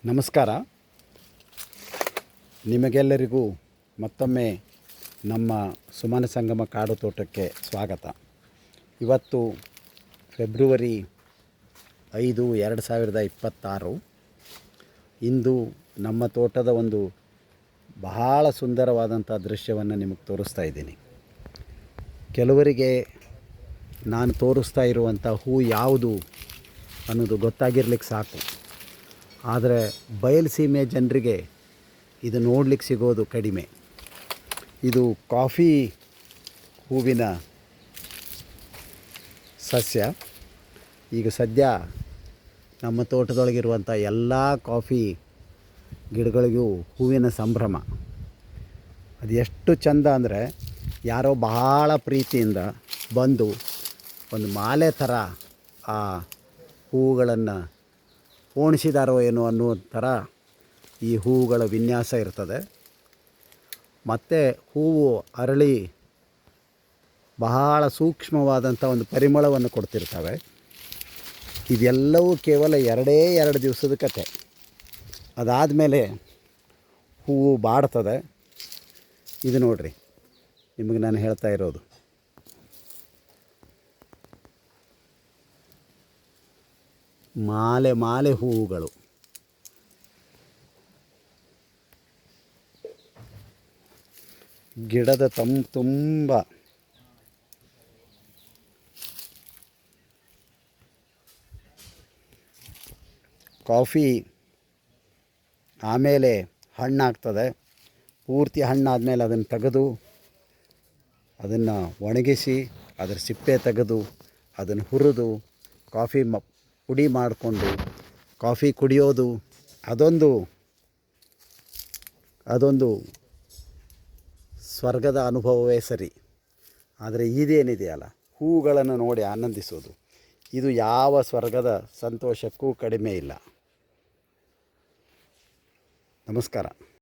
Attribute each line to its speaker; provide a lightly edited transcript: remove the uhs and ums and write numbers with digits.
Speaker 1: ನಮಸ್ಕಾರ. ನಿಮಗೆಲ್ಲರಿಗೂ ಮತ್ತೊಮ್ಮೆ ನಮ್ಮ ಸುಮನ ಸಂಗಮ ಕಾಡು ತೋಟಕ್ಕೆ ಸ್ವಾಗತ. ಇವತ್ತು ಫೆಬ್ರವರಿ 5, 2026. ಇಂದು ನಮ್ಮ ತೋಟದ ಒಂದು ಬಹಳ ಸುಂದರವಾದಂಥ ದೃಶ್ಯವನ್ನು ನಿಮಗೆ ತೋರಿಸ್ತಾ ಇದ್ದೀನಿ. ಕೆಲವರಿಗೆ ನಾನು ತೋರಿಸ್ತಾ ಇರುವಂಥ ಹೂ ಯಾವುದು ಅನ್ನೋದು ಗೊತ್ತಾಗಿರ್ಲಿಕ್ಕೆ ಸಾಕು. ಆದರೆ ಬಯಲುಸೀಮೆ ಜನರಿಗೆ ಇದು ನೋಡಲಿಕ್ಕೆ ಸಿಗೋದು ಕಡಿಮೆ. ಇದು ಕಾಫಿ ಹೂವಿನ ಸಸ್ಯ. ಈಗ ಸದ್ಯ ನಮ್ಮ ತೋಟದೊಳಗಿರುವಂಥ ಎಲ್ಲ ಕಾಫಿ ಗಿಡಗಳಿಗೂ ಹೂವಿನ ಸಂಭ್ರಮ. ಅದು ಎಷ್ಟು ಚಂದ ಅಂದರೆ, ಯಾರೋ ಬಹಳ ಪ್ರೀತಿಯಿಂದ ಬಂದು ಒಂದು ಮಾಲೆ ಥರ ಆ ಹೂಗಳನ್ನು ಪೋಣಿಸಿದಾರೋ ಏನೋ ಅನ್ನೋ ಥರ ಈ ಹೂವುಗಳ ವಿನ್ಯಾಸ ಇರ್ತದೆ. ಮತ್ತು ಹೂವು ಅರಳಿ ಬಹಳ ಸೂಕ್ಷ್ಮವಾದಂಥ ಒಂದು ಪರಿಮಳವನ್ನು ಕೊಡ್ತಿರ್ತವೆ. ಇದೆಲ್ಲವೂ ಕೇವಲ 2 ದಿವಸದ ಕತೆ. ಅದಾದಮೇಲೆ ಹೂವು ಬಾಡ್ತದೆ. ಇದು ನೋಡಿರಿ, ನಿಮಗೆ ನಾನು ಹೇಳ್ತಾ ಇರೋದು. ಮಾಲೆ ಹೂವುಗಳು. ಗಿಡದ ತುಂಬ ಕಾಫಿ ಆಮೇಲೆ ಹಣ್ಣಾಗ್ತದೆ. ಪೂರ್ತಿ ಹಣ್ಣಾದಮೇಲೆ ಅದನ್ನು ತೆಗೆದು ಅದನ್ನು ಒಣಗಿಸಿ ಅದರ ಸಿಪ್ಪೆ ತೆಗೆದು ಅದನ್ನು ಹುರಿದು ಕಾಫಿ ಪುಡಿ ಮಾಡಿಕೊಂಡು ಕಾಫಿ ಕುಡಿಯೋದು ಅದೊಂದು ಸ್ವರ್ಗದ ಅನುಭವವೇ ಸರಿ. ಆದರೆ ಇದೇನಿದೆಯಲ್ಲ, ಹೂಗಳನ್ನು ನೋಡಿ ಆನಂದಿಸೋದು, ಇದು ಯಾವ ಸ್ವರ್ಗದ ಸಂತೋಷಕ್ಕೂ ಕಡಿಮೆ ಇಲ್ಲ. ನಮಸ್ಕಾರ.